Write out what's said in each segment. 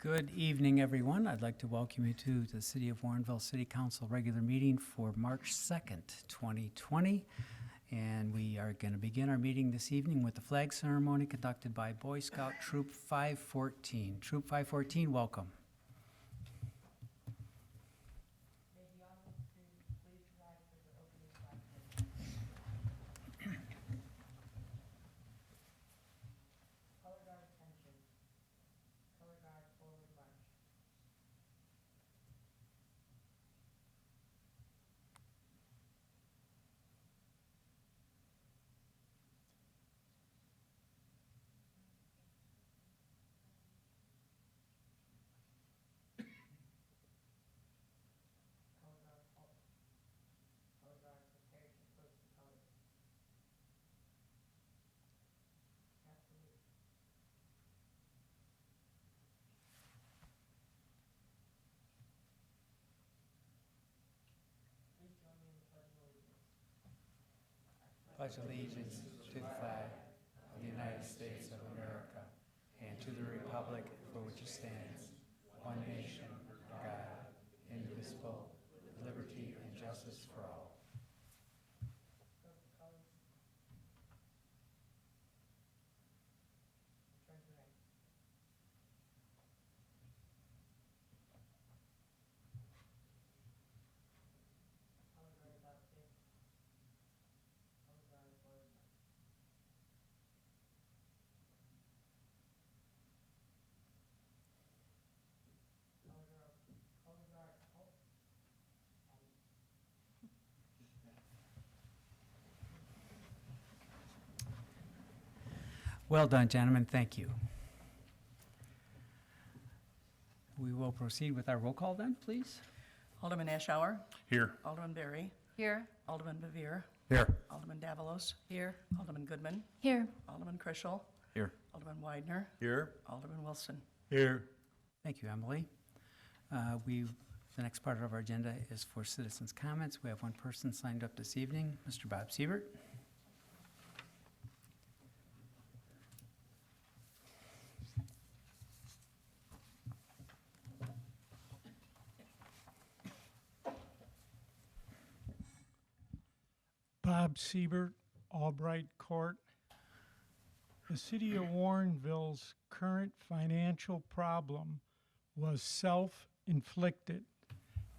Good evening, everyone. I'd like to welcome you to the City of Warrenville City Council regular meeting for March 2nd, 2020. And we are going to begin our meeting this evening with the flag ceremony conducted by Boy Scout Troop 514. Troop 514, welcome. Pledge allegiance to the flag of the United States of America and to the republic for which it stands, one nation, under God, indivisible, with liberty and justice for all. Well done, gentlemen. Thank you. We will proceed with our roll call then, please. Alderman Ashour. Here. Alderman Berry. Here. Alderman Bevere. Here. Alderman Davalos. Here. Alderman Goodman. Here. Alderman Krischel. Here. Alderman Widener. Here. Alderman Wilson. Here. Thank you, Emily. The next part of our agenda is for citizens' comments. We have one person signed up this evening, Mr. Bob Siebert. Bob Siebert, Albright Court. The City of Warrenville's current financial problem was self-inflicted.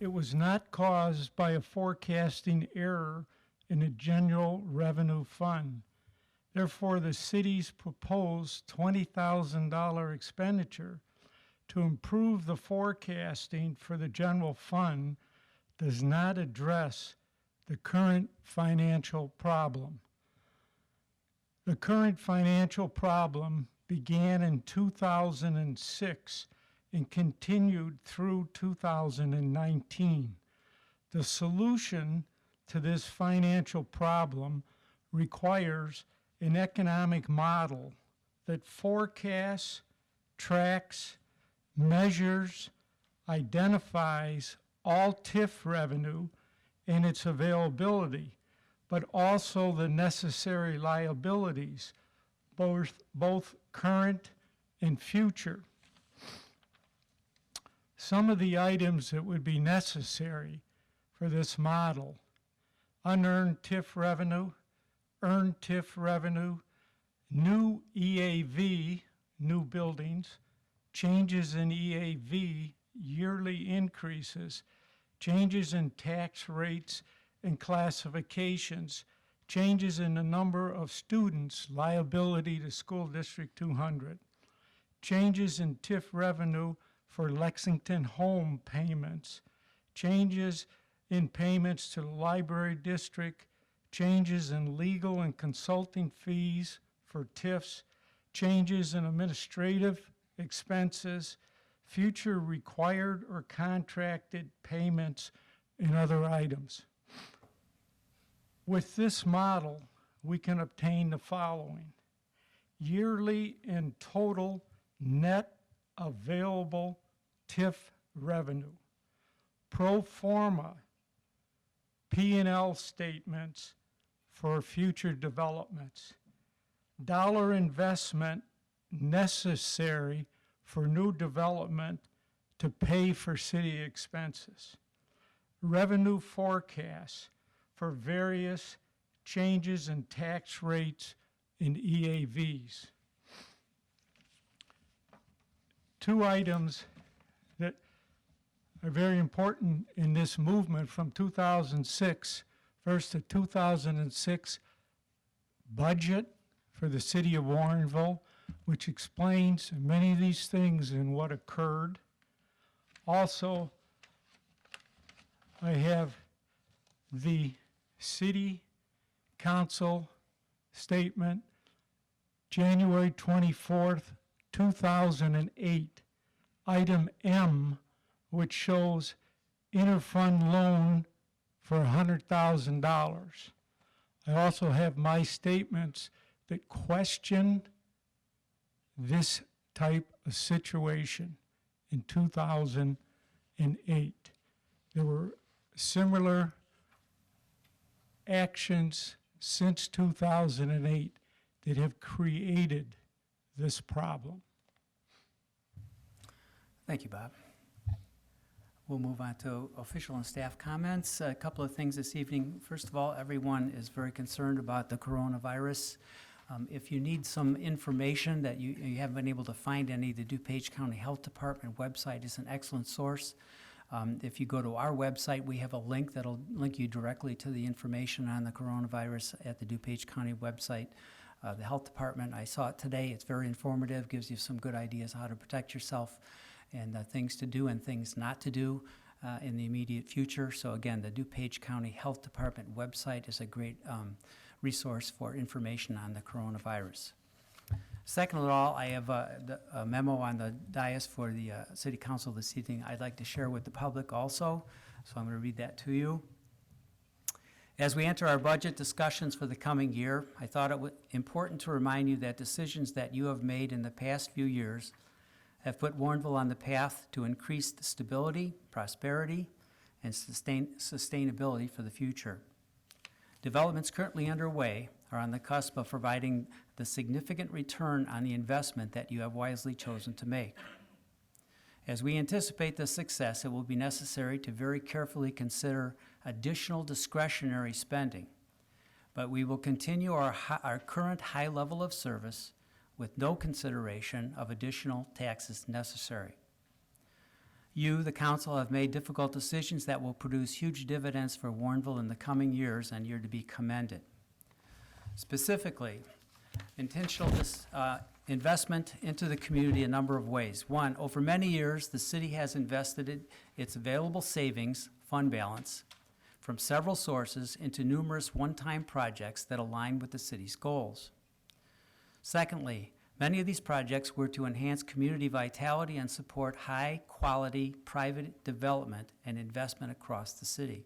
It was not caused by a forecasting error in the general revenue fund. Therefore, the city's proposed $20,000 expenditure to improve the forecasting for the general fund does not address the current financial problem. The current financial problem began in 2006 and continued through 2019. The solution to this financial problem requires an economic model that forecasts, tracks, measures, identifies all TIF revenue and its availability, but also the necessary liabilities, both current and future. Some of the items that would be necessary for this model: unearned TIF revenue, earned TIF revenue, new EAV, new buildings, changes in EAV, yearly increases, changes in tax rates and classifications, changes in the number of students, liability to School District 200, changes in TIF revenue for Lexington home payments, changes in payments to the library district, changes in legal and consulting fees for TIFs, changes in administrative expenses, future required or contracted payments, and other items. With this model, we can obtain the following: yearly and total net available TIF revenue, pro forma P&L statements for future developments, dollar investment necessary for new development to pay for city expenses. Revenue forecasts for various changes in tax rates in EAVs. Two items that are very important in this movement from 2006, first the 2006 budget for the city of Warrenville, which explains many of these things and what occurred. Also, I have the city council statement, January 24th, 2008, item M, which shows interfund loan for $100,000. I also have my statements that question this type of situation in 2008. There were similar actions since 2008 that have created this problem. Thank you, Bob. We'll move on to official and staff comments. A couple of things this evening. First of all, everyone is very concerned about the coronavirus. If you need some information that you haven't been able to find any, the DuPage County Health Department website is an excellent source. If you go to our website, we have a link that'll link you directly to the information on the coronavirus at the DuPage County website. The Health Department, I saw it today. It's very informative, gives you some good ideas how to protect yourself and things to do and things not to do in the immediate future. So again, the DuPage County Health Department website is a great resource for information on the coronavirus. Second of all, I have a memo on the dais for the City Council this evening I'd like to share with the public also, so I'm going to read that to you. As we enter our budget discussions for the coming year, I thought it was important to remind you that decisions that you have made in the past few years have put Warrenville on the path to increased stability, prosperity, and sustainability for the future. Developments currently underway are on the cusp of providing the significant return on the investment that you have wisely chosen to make. As we anticipate this success, it will be necessary to very carefully consider additional discretionary spending, but we will continue our current high level of service with no consideration of additional taxes necessary. You, the council, have made difficult decisions that will produce huge dividends for Warrenville in the coming years, and you're to be commended. Specifically, intentional investment into the community a number of ways. One, over many years, the city has invested its available savings, fund balance, from several sources into numerous one-time projects that align with the city's goals. Secondly, many of these projects were to enhance community vitality and support high-quality private development and investment across the city.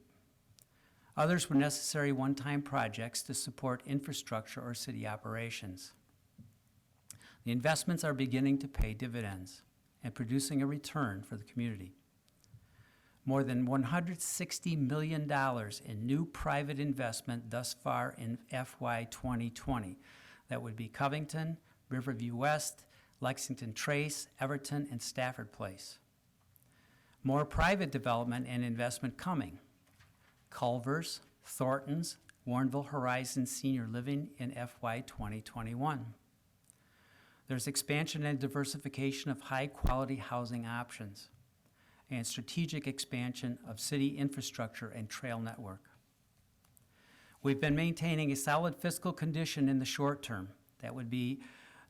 Others were necessary one-time projects to support infrastructure or city operations. The investments are beginning to pay dividends and producing a return for the community. More than $160 million in new private investment thus far in FY 2020. That would be Covington, Riverview West, Lexington Trace, Everton, and Stafford Place. More private development and investment coming. Culver's, Thornton's, Warrenville Horizon Senior Living in FY 2021. There's expansion and diversification of high-quality housing options and strategic expansion of city infrastructure and trail network. We've been maintaining a solid fiscal condition in the short term. That would be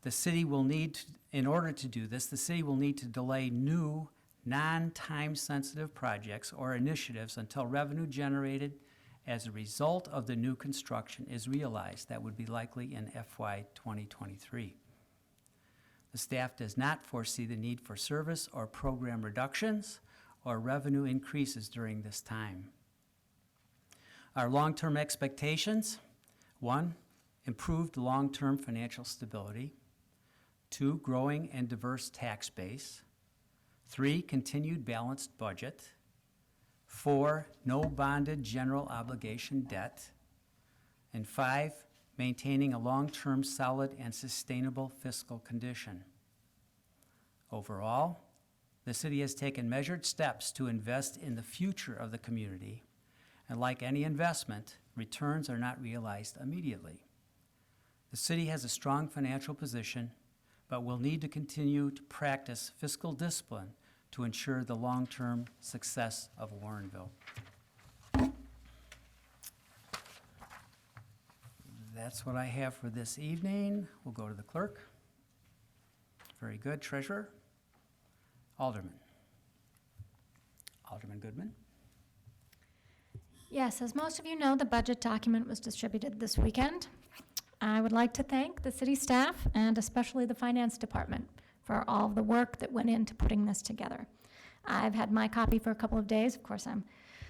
the city will need, in order to do this, the city will need to delay new non-time sensitive projects or initiatives until revenue generated as a result of the new construction is realized. That would be likely in FY 2023. The staff does not foresee the need for service or program reductions or revenue increases during this time. Our long-term expectations: 1, improved long-term financial stability. 2, growing and diverse tax base. 3, continued balanced budget. 4, no bonded general obligation debt. And 5, maintaining a long-term solid and sustainable fiscal condition. Overall, the city has taken measured steps to invest in the future of the community, and like any investment, returns are not realized immediately. The city has a strong financial position, but will need to continue to practice fiscal discipline to ensure the long-term success of Warrenville. That's what I have for this evening. We'll go to the clerk. Very good. Treasurer? Alderman. Alderman Goodman? Yes, as most of you know, the budget document was distributed this weekend. I would like to thank the city staff and especially the finance department for all of the work that went into putting this together. I've had my copy for a couple of days. Of course, I'm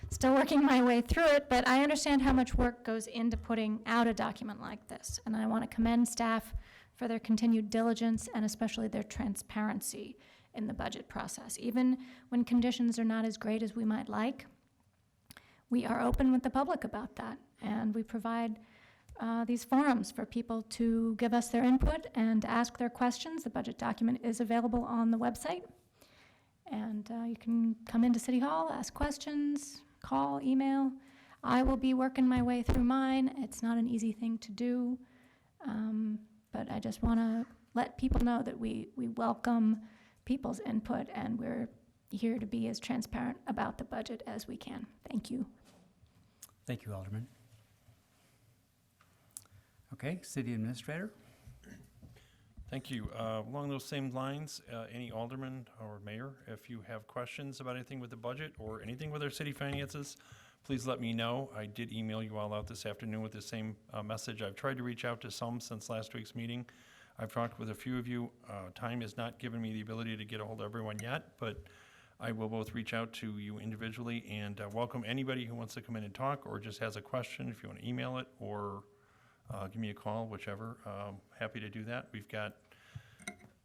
still working my way through it, but I understand how much work goes into putting out a document like this. And I want to commend staff for their continued diligence and especially their transparency in the budget process. Even when conditions are not as great as we might like, we are open with the public about that. And we provide these forums for people to give us their input and ask their questions. The budget document is available on the website. And you can come into City Hall, ask questions, call, email. I will be working my way through mine. It's not an easy thing to do, but I just want to let people know that we welcome people's input and we're here to be as transparent about the budget as we can. Thank you. Thank you, Alderman. Okay, City Administrator? Thank you. Along those same lines, any alderman or mayor, if you have questions about anything with the budget or anything with our city finances, please let me know. I did email you all out this afternoon with the same message. I've tried to reach out to some since last week's meeting. I've talked with a few of you. Time has not given me the ability to get a hold of everyone yet, but I will both reach out to you individually and welcome anybody who wants to come in and talk or just has a question. If you want to email it or give me a call, whichever. Happy to do that. We've got,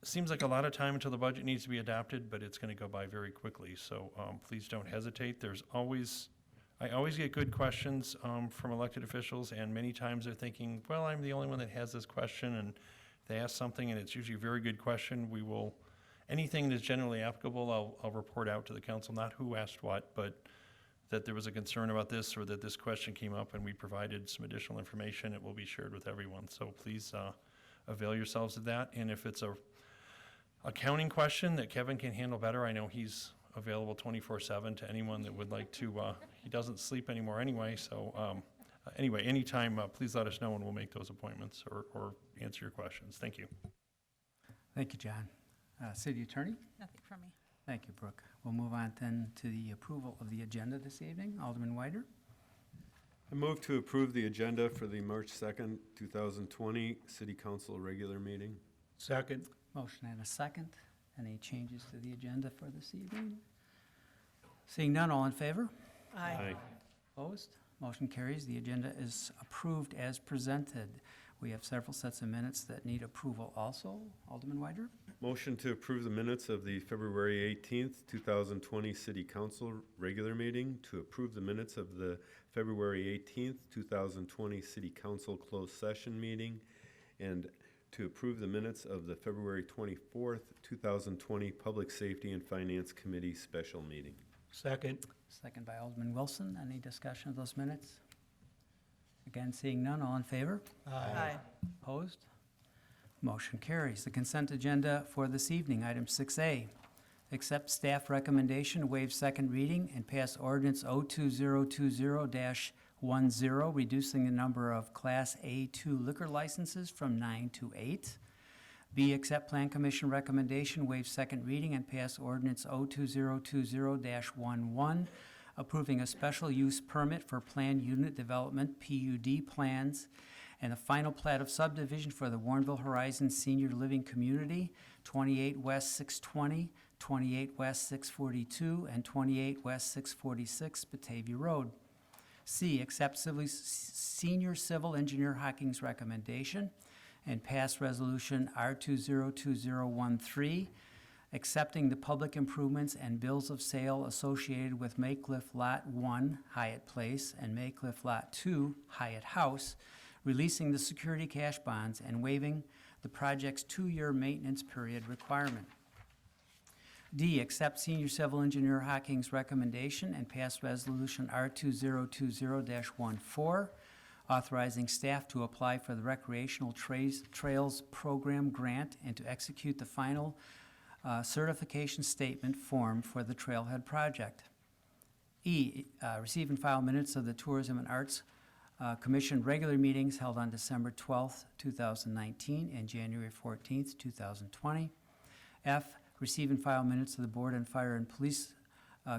seems like a lot of time until the budget needs to be adopted, but it's going to go by very quickly. So please don't hesitate. I always get good questions from elected officials, and many times they're thinking, well, I'm the only one that has this question, and they ask something, and it's usually a very good question. We will, anything that's generally applicable, I'll report out to the council, not who asked what, but that there was a concern about this or that this question came up and we provided some additional information. It will be shared with everyone. So please avail yourselves of that. And if it's a accounting question that Kevin can handle better, I know he's available 24/7 to anyone that would like to. He doesn't sleep anymore anyway. So anyway, anytime, please let us know and we'll make those appointments or answer your questions. Thank you. Thank you, John. City Attorney? Nothing from me. Thank you, Brooke. We'll move on then to the approval of the agenda this evening. Alderman Weider? I move to approve the agenda for the March 2nd, 2020 City Council regular meeting. Second. Motion and a second. Any changes to the agenda for this evening? Seeing none, all in favor? Aye. Opposed? Motion carries. The agenda is approved as presented. We have several sets of minutes that need approval also. Alderman Weider? Motion to approve the minutes of the February 18th, 2020 City Council regular meeting, to approve the minutes of the February 18th, 2020 City Council closed session meeting, and to approve the minutes of the February 24th, 2020 Public Safety and Finance Committee special meeting. Second. Second by Alderman Wilson. Any discussion of those minutes? Again, seeing none, all in favor? Aye. Opposed? Motion carries. The consent agenda for this evening, item 6A. Accept staff recommendation to waive second reading and pass ordinance 02020-10, reducing the number of Class A2 liquor licenses from 9 to 8. B, accept Plan Commission recommendation, waive second reading and pass ordinance 02020-11, approving a special use permit for planned unit development, PUD plans, and the final plat of subdivision for the Warrenville Horizon Senior Living Community, 28 West 620, 28 West 642, and 28 West 646 Batavia Road. C, accept Senior Civil Engineer Hocking's recommendation and pass resolution R202013, accepting the public improvements and bills of sale associated with Maycliff Lot 1, Hyatt Place, and Maycliff Lot 2, Hyatt House, releasing the security cash bonds and waiving the project's 2-year maintenance period requirement. D, accept Senior Civil Engineer Hocking's recommendation and pass Resolution R2020-14, authorizing staff to apply for the Recreational Trails Program Grant and to execute the final certification statement form for the Trailhead Project. E, receive and file minutes of the Tourism and Arts Commission regular meetings held on December 12th, 2019 and January 14th, 2020. F, receive and file minutes of the Board and Fire and Police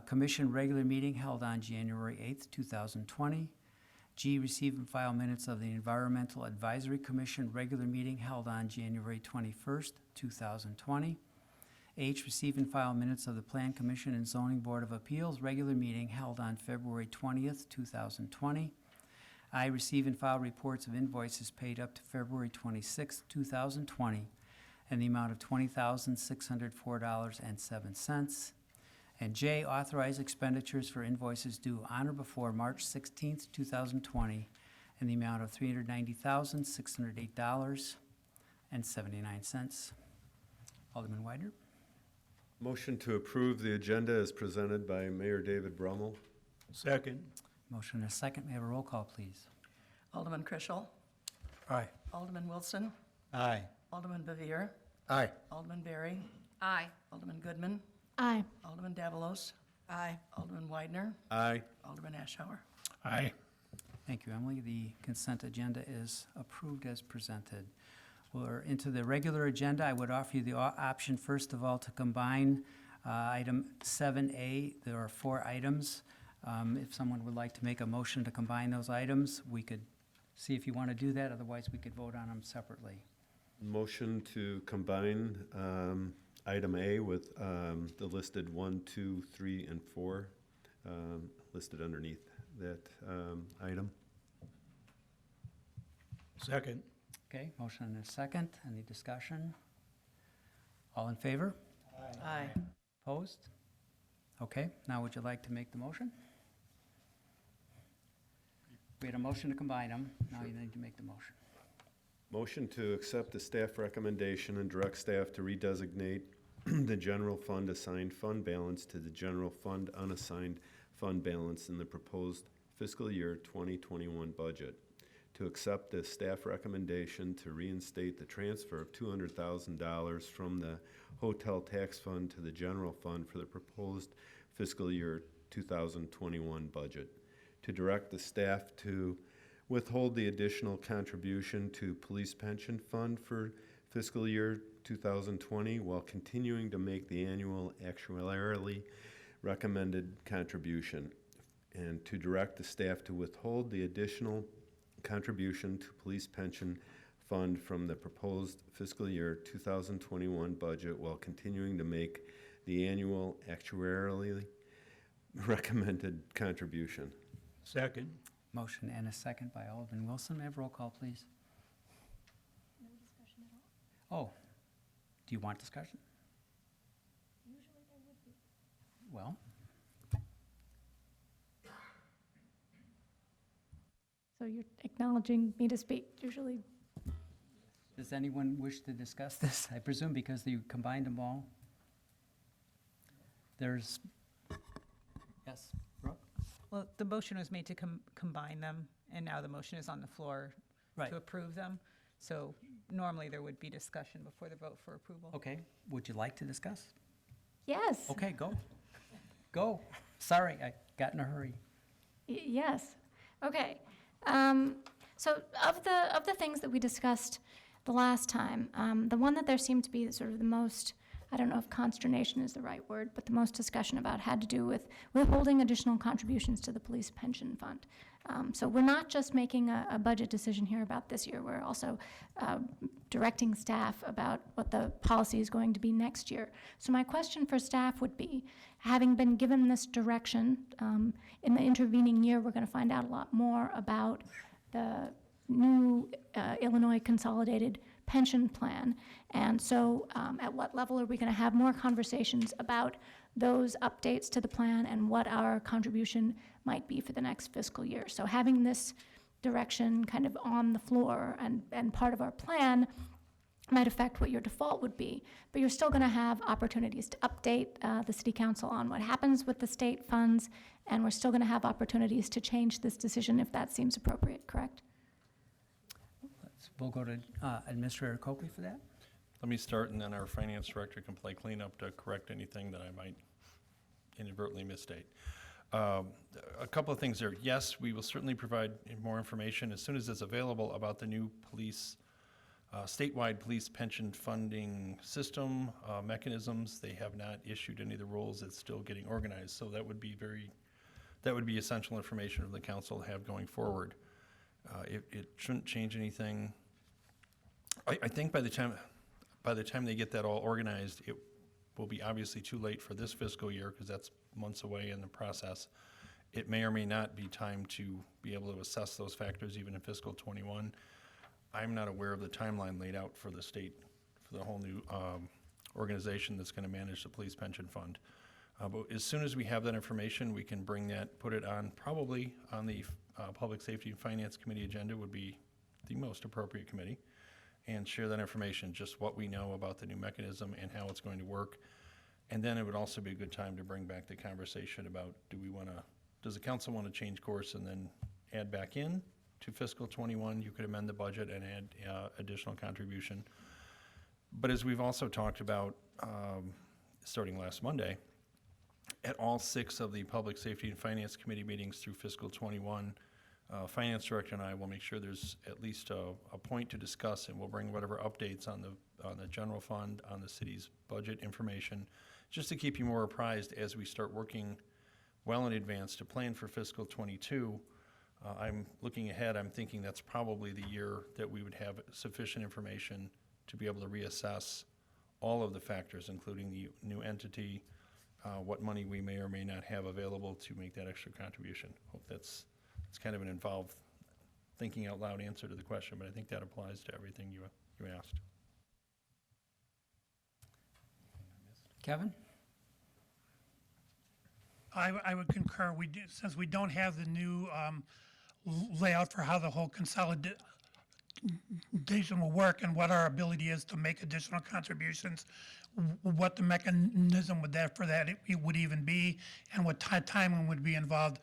Commission regular meeting held on January 8th, 2020. G, receive and file minutes of the Environmental Advisory Commission regular meeting held on January 21st, 2020. H, receive and file minutes of the Plan Commission and Zoning Board of Appeals regular meeting held on February 20th, 2020. I, receive and file reports of invoices paid up to February 26th, 2020, in the amount of $20,604.07. And J, authorize expenditures for invoices due on or before March 16th, 2020, in the amount of $390,608.79. Alderman Widener. Motion to approve the agenda as presented by Mayor David Brummel. Second. Motion and a second. May I have a roll call, please? Alderman Chrisell, Aye. Alderman Wilson, Aye. Alderman Bevere, Aye. Alderman Berry, Aye. Alderman Goodman, Aye. Alderman Davalos, Aye. Alderman Widener, Aye. Alderman Ashower. Aye. Thank you, Emily. The consent agenda is approved as presented. We're into the regular agenda. I would offer you the option, first of all, to combine item 7A. There are 4 items. If someone would like to make a motion to combine those items, we could see if you want to do that. Otherwise, we could vote on them separately. Motion to combine item A with the listed 1, 2, 3, and 4 listed underneath that item. Second. Okay, motion and a second. Any discussion? All in favor? Aye. Opposed? Okay, now would you like to make the motion? We had a motion to combine them. Now you need to make the motion. Motion to accept the staff recommendation and direct staff to redesignate the general fund assigned fund balance to the general fund unassigned fund balance in the proposed fiscal year 2021 budget. To accept the staff recommendation to reinstate the transfer of $200,000 from the hotel tax fund to the general fund for the proposed fiscal year 2021 budget. To direct the staff to withhold the additional contribution to police pension fund for fiscal year 2020 while continuing to make the annual actuarially recommended contribution. And to direct the staff to withhold the additional contribution to police pension fund from the proposed fiscal year 2021 budget while continuing to make the annual actuarially recommended contribution. Second. Motion and a second by Alderman Wilson. May I have roll call, please? No discussion at all? Oh, do you want discussion? Usually there would be. Well, So you're acknowledging me to speak, usually. does anyone wish to discuss this? I presume because you combined them all? There's, yes, Brooke? Well, the motion was made to combine them, and now the motion is on the floor Right. to approve them. So normally there would be discussion before the vote for approval. Okay, would you like to discuss? Yes. Okay, go. Go. Sorry, I got in a hurry. Yes. Okay. So of the things that we discussed the last time, the one that there seemed to be sort of the most, I don't know if consternation is the right word, but the most discussion about had to do with withholding additional contributions to the police pension fund. So we're not just making a budget decision here about this year, we're also directing staff about what the policy is going to be next year. So my question for staff would be, having been given this direction, in the intervening year, we're going to find out a lot more about the new Illinois Consolidated Pension Plan. And so at what level are we going to have more conversations about those updates to the plan and what our contribution might be for the next fiscal year? So having this direction kind of on the floor and part of our plan, might affect what your default would be, but you're still going to have opportunities to update the city council on what happens with the state funds, and we're still going to have opportunities to change this decision if that seems appropriate, correct? We'll go to Administrator Coakley for that. Let me start, and then our finance director can play cleanup to correct anything that I might inadvertently misstate. A couple of things there. Yes, we will certainly provide more information as soon as it's available about the new police, statewide police pension funding system, mechanisms. They have not issued any of the rules. It's still getting organized. So that would be essential information for the council to have going forward. It shouldn't change anything. I think by the time they get that all organized, it will be obviously too late for this fiscal year because that's months away in the process. It may or may not be time to be able to assess those factors even in fiscal '21. I'm not aware of the timeline laid out for the state, for the whole new organization that's going to manage the police pension fund. But as soon as we have that information, we can bring that, put it on, probably on the Public Safety and Finance Committee agenda would be the most appropriate committee, and share that information, just what we know about the new mechanism and how it's going to work. And then it would also be a good time to bring back the conversation about, does the council want to change course and then add back in to fiscal '21? You could amend the budget and add additional contribution. But as we've also talked about, starting last Monday, at all 6 of the Public Safety and Finance Committee meetings through fiscal '21, Finance Director and I will make sure there's at least a point to discuss, and we'll bring whatever updates on the general fund, on the city's budget information, just to keep you more apprised as we start working well in advance to plan for fiscal '22. I'm looking ahead, I'm thinking that's probably the year that we would have sufficient information to be able to reassess all of the factors, including the new entity, what money we may or may not have available to make that extra contribution. Hope it's kind of an involved, thinking out loud answer to the question, but I think that applies to everything you asked. Kevin? I would concur. Since we don't have the new layout for how the whole consolidation will work and what our ability is to make additional contributions, what the mechanism for that it would even be, and what timing would be involved,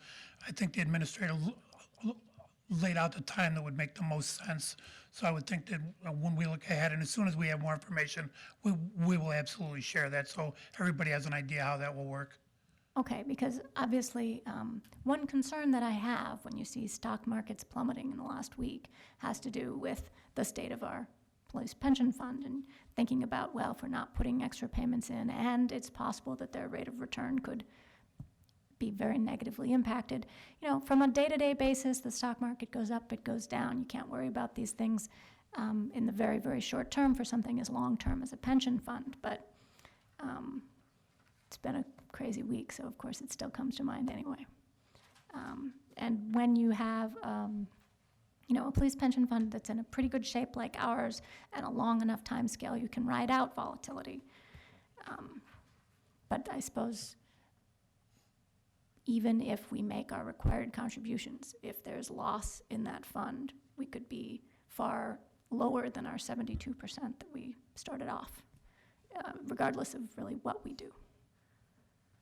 I think the administrator laid out the time that would make the most sense. So I would think that when we look ahead, and as soon as we have more information, we will absolutely share that so everybody has an idea how that will work. Okay, because obviously, one concern that I have when you see stock markets plummeting in the last week has to do with the state of our police pension fund and thinking about, well, if we're not putting extra payments in, and it's possible that their rate of return could be very negatively impacted. You know, from a day-to-day basis, the stock market goes up, it goes down. You can't worry about these things in the very, very short term for something as long-term as a pension fund. But it's been a crazy week, so of course it still comes to mind anyway. And when you have, you know, a police pension fund that's in a pretty good shape like ours and a long enough time scale, you can ride out volatility. But I suppose even if we make our required contributions, if there's loss in that fund, we could be far lower than our 72% that we started off, regardless of really what we do.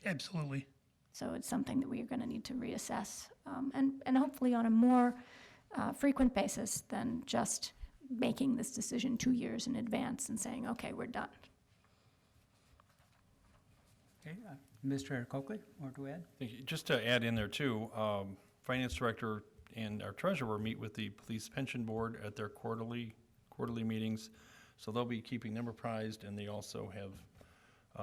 Absolutely. So it's something that we are going to need to reassess, and hopefully on a more frequent basis than just making this decision 2 years in advance and saying, okay, we're done. Okay, Administrator Coakley, more to add? Thank you. Just to add in there too, Finance Director and our Treasurer meet with the Police Pension Board at their quarterly meetings. So they'll be keeping them apprised, and they also have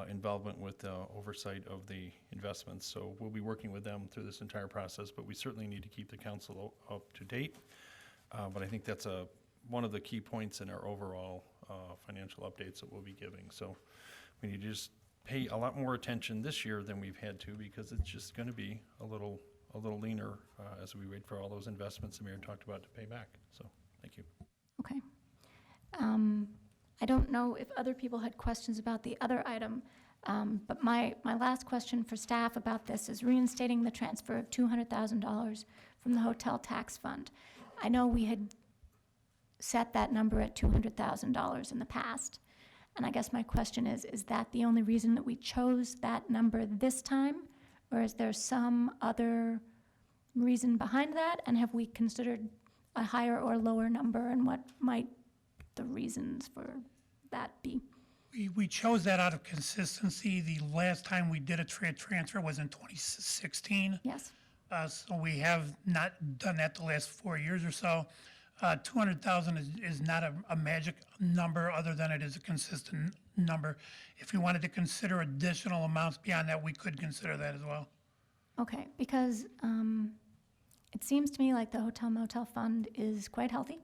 involvement with oversight of the investments. So we'll be working with them through this entire process, but we certainly need to keep the council up to date. But I think that's one of the key points in our overall financial updates that we'll be giving. So we need to just pay a lot more attention this year than we've had to, because it's just going to be a little leaner as we wait for all those investments the mayor talked about to pay back. So thank you. Okay. I don't know if other people had questions about the other item, but my last question for staff about this is reinstating the transfer of $200,000 from the hotel tax fund. I know we had set that number at $200,000 in the past. And I guess my question is that the only reason that we chose that number this time? Or is there some other reason behind that? And have we considered a higher or lower number, and what might the reasons for that be? We chose that out of consistency. The last time we did a transfer was in 2016. Yes, So we have not done that the last 4 years or so. 200,000 is not a magic number, other than it is a consistent number. If we wanted to consider additional amounts beyond that, we could consider that as well. okay, because it seems to me like the hotel motel fund is quite healthy.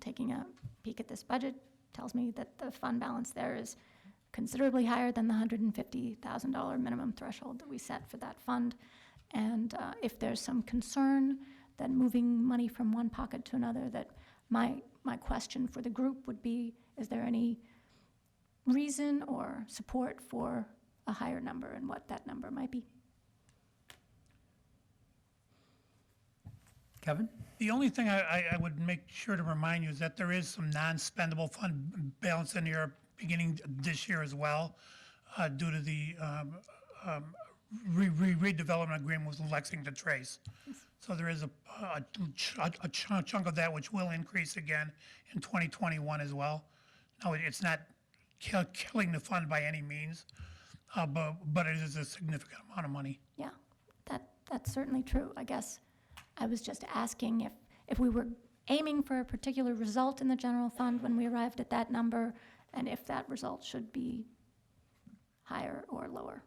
Taking a peek at this budget tells me that the fund balance there is considerably higher than the $150,000 minimum threshold that we set for that fund. And if there's some concern that moving money from one pocket to another, that my question for the group would be, is there any reason or support for a higher number, and what that number might be? Kevin? The only thing I would make sure to remind you is that there is some non-spendable fund balance in here beginning this year as well, due to the redevelopment agreement with Lexington Trace. So there is a chunk of that which will increase again in 2021 as well. No, it's not killing the fund by any means, but it is a significant amount of money. Yeah, that's certainly true. I guess I was just asking if we were aiming for a particular result in the general fund when we arrived at that number, and if that result should be higher or lower.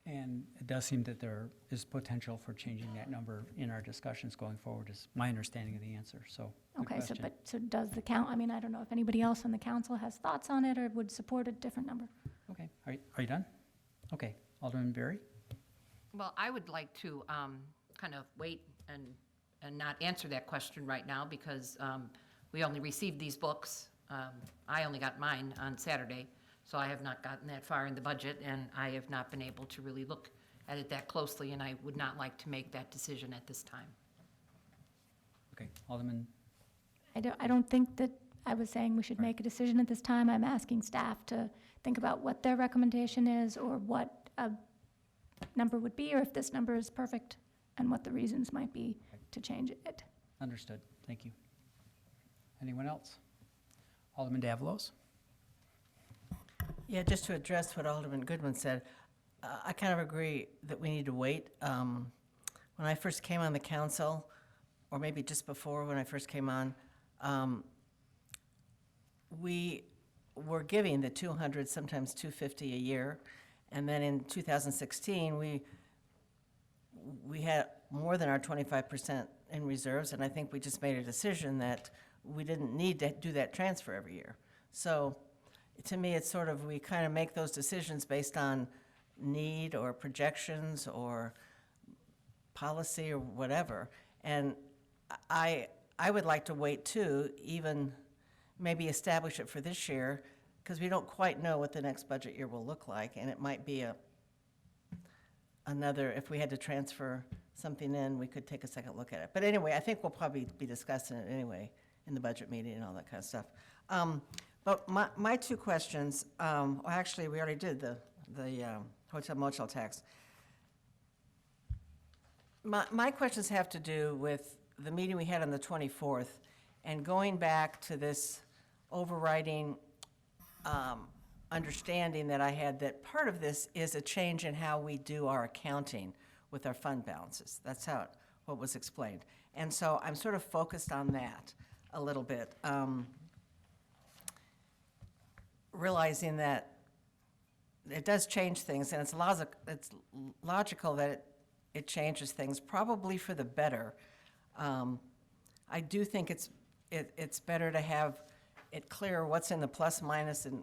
And it does seem that there is potential for changing that number in our discussions going forward, is my understanding of the answer, so. good Okay, so, question. so does the I mean, I don't know if anybody else on the council has thoughts on it or would support a different number. Okay, are you done? Okay, Alderman Berry? Well, I would like to kind of wait and not answer that question right now, because we only received these books. I only got mine on Saturday, so I have not gotten that far in the budget, and I have not been able to really look at it that closely, and I would not like to make that decision at this time. Okay, Alderman, I don't think that I was saying we should make a decision at this time. I'm asking staff to think about what their recommendation is, or what a number would be, or if this number is perfect, and what the reasons might be to change it. understood, thank you. Anyone else? Alderman Davalos? Yeah, just to address what Alderman Goodwin said, I kind of agree that we need to wait. When I first came on the council, or maybe just before when I first came on, we were giving the 200, sometimes 250 a year. And then in 2016, we had more than our 25% in reserves, and I think we just made a decision that we didn't need to do that transfer every year. So to me, it's sort of, we kind of make those decisions based on need or projections or policy or whatever. And I would like to wait too, even maybe establish it for this year, because we don't quite know what the next budget year will look like, and it might be another, if we had to transfer something in, we could take a second look at it. But anyway, I think we'll probably be discussing it anyway in the budget meeting and all that kind of stuff. But my two questions, well, actually, we already did the hotel motel tax. My questions have to do with the meeting we had on the 24th, and going back to this overriding understanding that I had, that part of this is a change in how we do our accounting with our fund balances. That's what was explained. And so I'm sort of focused on that a little bit, realizing that it does change things, and it's logical that it changes things, probably for the better. I do think it's better to have it clear what's in the plus, minus, and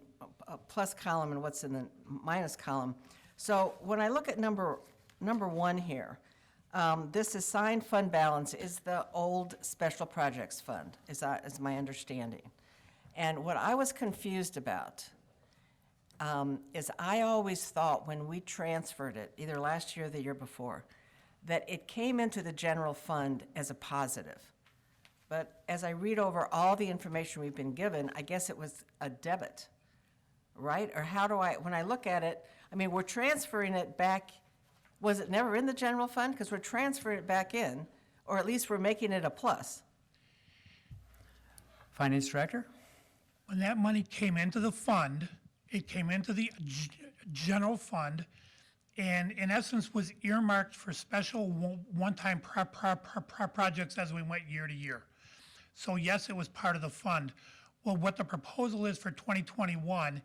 plus column and what's in the minus column. So when I look at number one here, this assigned fund balance is the old special projects fund, is my understanding. And what I was confused about is I always thought when we transferred it, either last year or the year before, that it came into the general fund as a positive. But as I read over all the information we've been given, I guess it was a debit, right? Or how do I, when I look at it, I mean, we're transferring it back, was it never in the general fund? Because we're transferring it back in, or at least we're making it a plus. Finance Director? When that money came into the fund, it came into the general fund, and in essence was earmarked for special one-time projects as we went year to year. So yes, it was part of the fund. Well, what the proposal is for 2021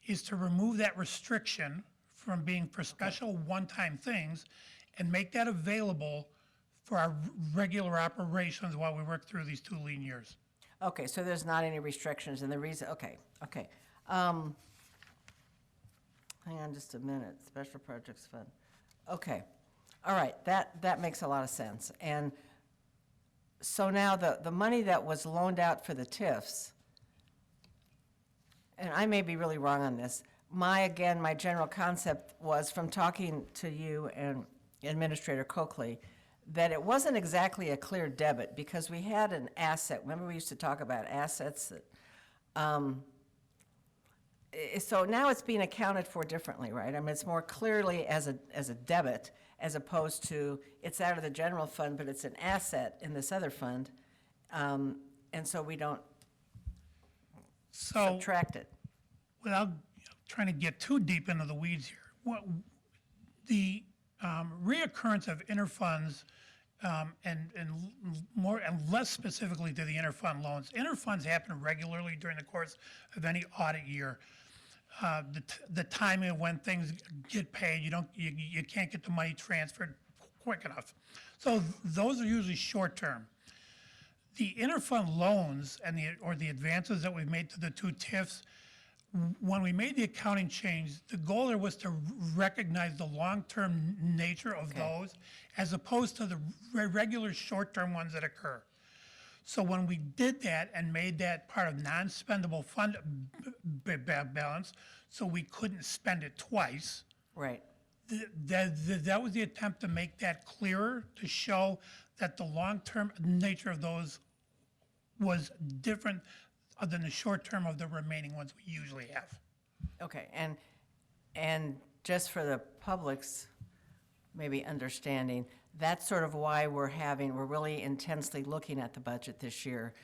is to remove that restriction from being for special one-time things and make that available for our regular operations while we work through these 2 lean years. Okay, so there's not any restrictions, and the reason, okay. Hang on just a minute, Special Projects Fund. Okay, all right, that makes a lot of sense. And so now the money that was loaned out for the TIFs, and I may be really wrong on this, my general concept was from talking to you and Administrator Coakley, that it wasn't exactly a clear debit because we had an asset. Remember we used to talk about assets that, so now it's being accounted for differently, right? I mean, it's more clearly as a debit as opposed to it's out of the general fund, but it's an asset in this other fund. And so we don't So subtract it. without trying to get too deep into the weeds here, the reoccurrence of interfunds and more and less specifically to the interfund loans. Interfunds happen regularly during the course of any audit year. The timing of when things get paid, you can't get the money transferred quick enough. So those are usually short term. The interfund loans and the advances that we've made to the 2 TIFs, when we made the accounting change, the goal there was to recognize the long-term nature of those as opposed to the regular short-term ones that occur. So when we did that and made that part of non-spendable fund balance, so we couldn't spend it twice, Right. that was the attempt to make that clearer, to show that the long-term nature of those was different than the short term of the remaining ones we usually have. Okay, and just for the public's maybe understanding, that's sort of why we're really intensely looking at the budget this year,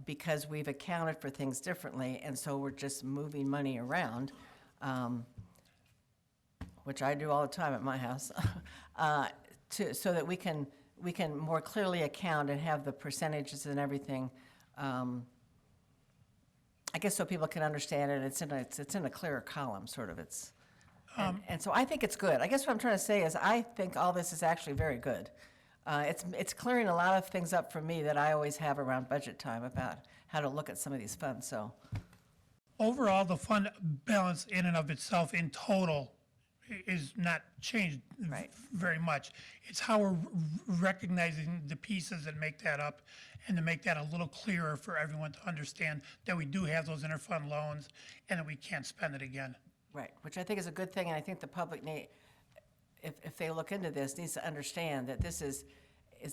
because we've accounted for things differently, and so we're just moving money around, which I do all the time at my house, so that we can more clearly account and have the percentages and everything. I guess so people can understand it. It's in a clearer column, sort of. And so I think it's good. I guess what I'm trying to say is I think all this is actually very good. It's clearing a lot of things up for me that I always have around budget time about how to look at some of these funds. So Overall, the fund balance in and of itself in total is not changed Right. very much. It's how we're recognizing the pieces that make that up and to make that a little clearer for everyone to understand that we do have those interfund loans and that we can't spend it again. right, which I think is a good thing, and I think the public if they look into this, needs to understand that this is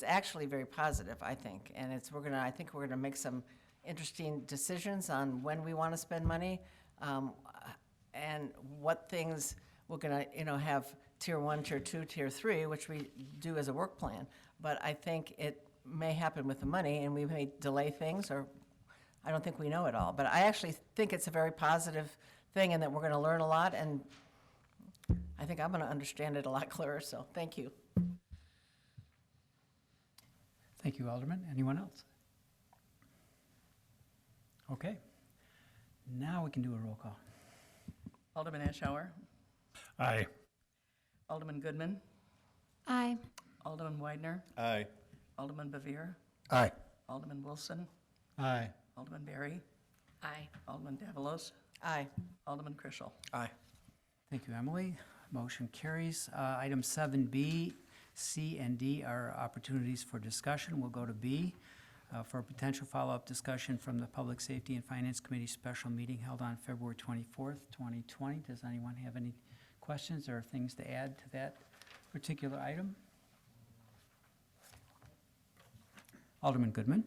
actually very positive, I think, and I think we're gonna make some interesting decisions on when we want to spend money, and what things we're gonna, have tier 1, tier 2, tier 3, which we do as a work plan. But I think it may happen with the money, and we may delay things, or I don't think we know it all. But I actually think it's a very positive thing, and that we're going to learn a lot, and I think I'm going to understand it a lot clearer, so thank you. Thank you, Alderman. Anyone else? Okay. Now we can do a roll call. Alderman Ashour, Aye. Alderman Goodman, Aye. Alderman Widener, Aye. Alderman Bevere, Aye. Alderman Wilson, Aye. Alderman Berry, Aye. Alderman Davalos, Aye. Alderman Krischel. Aye. Thank you, Emily. Motion carries. Item 7B, C, and D are opportunities for discussion. We'll go to B for a potential follow-up discussion from the Public Safety and Finance Committee special meeting held on February 24th, 2020. Does anyone have any questions or things to add to that particular item? Alderman Goodman.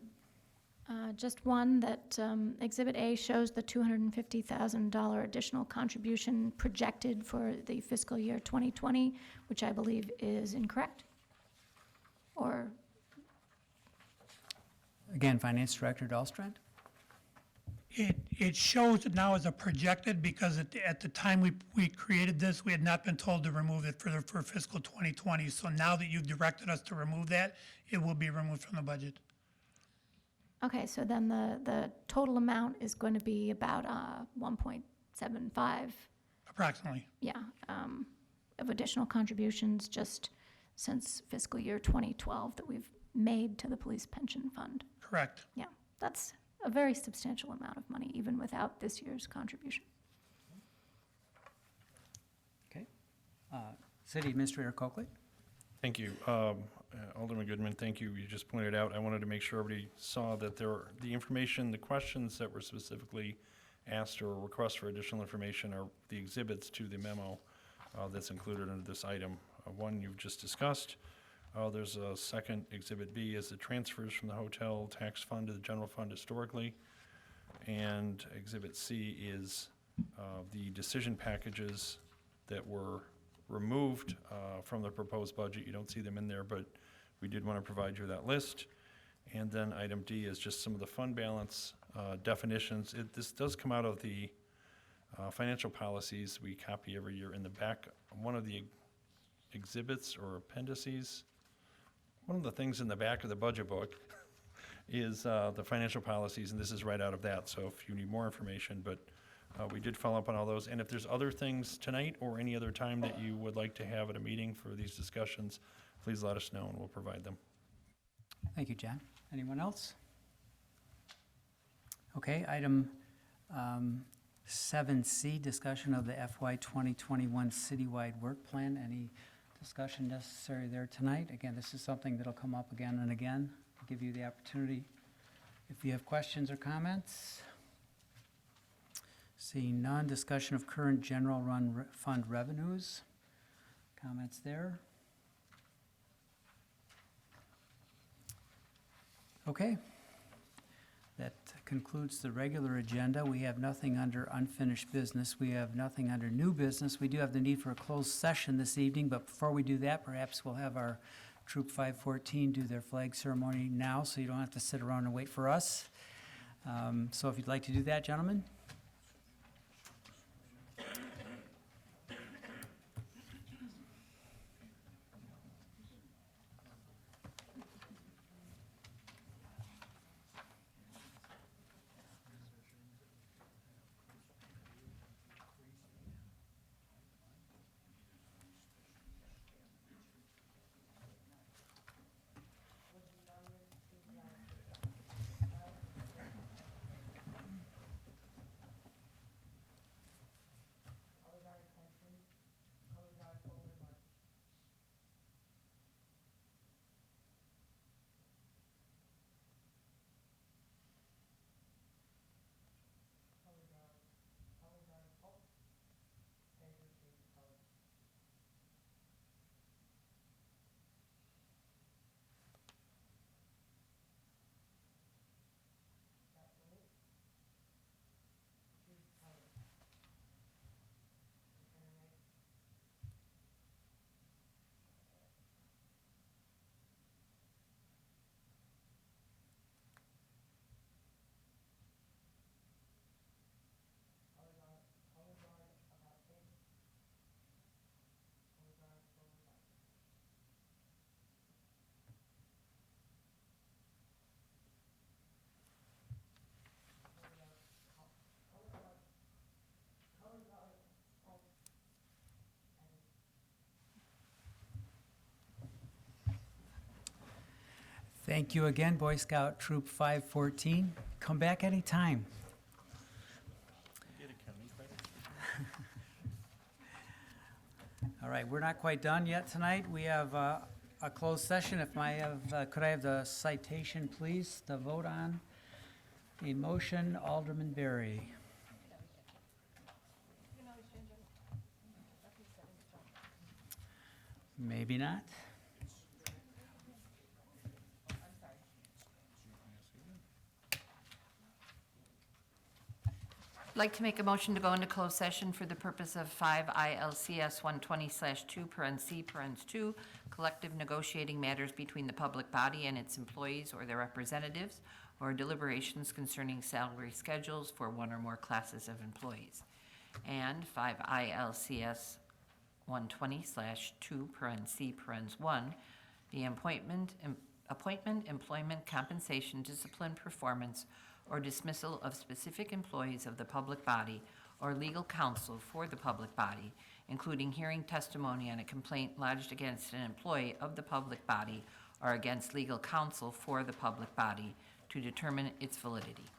Just one, that Exhibit A shows the $250,000 additional contribution projected for the fiscal year 2020, which I believe is incorrect. Or, Again, Finance Director Dahlstrand. It shows it now as a projected because at the time we created this, we had not been told to remove it for fiscal 2020. So now that you've directed us to remove that, it will be removed from the budget. okay, so then the total amount is going to be about 1.75, Approximately. yeah, of additional contributions just since fiscal year 2012 that we've made to the police pension fund. Correct. Yeah, that's a very substantial amount of money, even without this year's contribution. Okay. City Administrator Coakley. Thank you. Alderman Goodman, thank you. You just pointed out, I wanted to make sure everybody saw that the information, the questions that were specifically asked or requests for additional information are the exhibits to the memo that's included under this item. One you've just discussed. There's a second, Exhibit B, is the transfers from the hotel tax fund to the general fund historically. And Exhibit C is the decision packages that were removed from the proposed budget. You don't see them in there, but we did want to provide you that list. And then item D is just some of the fund balance definitions. This does come out of the financial policies we copy every year in the back. One of the exhibits or appendices, one of the things in the back of the budget book is the financial policies, and this is right out of that. So if you need more information, but we did follow up on all those. And if there's other things tonight or any other time that you would like to have at a meeting for these discussions, please let us know and we'll provide them. Thank you, John. Anyone else? Okay, item 7C, discussion of the FY 2021 citywide work plan. Any discussion necessary there tonight? Again, this is something that'll come up again and again. I'll give you the opportunity if you have questions or comments. Seeing none, discussion of current general fund revenues. Comments there? Okay. That concludes the regular agenda. We have nothing under unfinished business. We have nothing under new business. We do have the need for a closed session this evening, but before we do that, perhaps we'll have our Troop 514 do their flag ceremony now, so you don't have to sit around and wait for us. So if you'd like to do that, gentlemen. Thank you again, Boy Scout Troop 514. Come back anytime. All right, we're not quite done yet tonight. We have a closed session. If I have, could I have the citation, please, to vote on? A motion, Alderman Berry. Maybe not. I'd like to make a motion to go into closed session for the purpose of 5 ILCS 120/2 collective negotiating matters between the public body and its employees or their representatives, or deliberations concerning salary schedules for one or more classes of employees. And 5 ILCS 120/2 the appointment, employment, compensation, discipline, performance, or dismissal of specific employees of the public body or legal counsel for the public body, including hearing testimony on a complaint lodged against an employee of the public body or against legal counsel for the public body to determine its validity.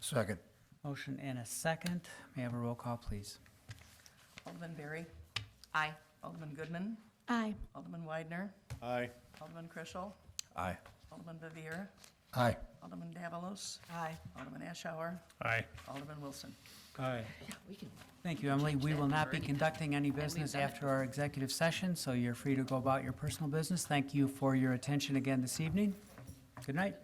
Second. Motion and a second. May I have a roll call, please? Alderman Berry. Aye. Alderman Goodman. Aye. Alderman Widener. Aye. Alderman Chrisell. Aye. Alderman Bevere. Aye. Alderman Davalos. Aye. Alderman Ashour. Aye. Alderman Wilson. Aye. We can Thank you, Emily. We will not be Already. conducting any we've business done it. after our executive session, so you're free to go about your personal business. Thank you for your attention again this evening. Good night.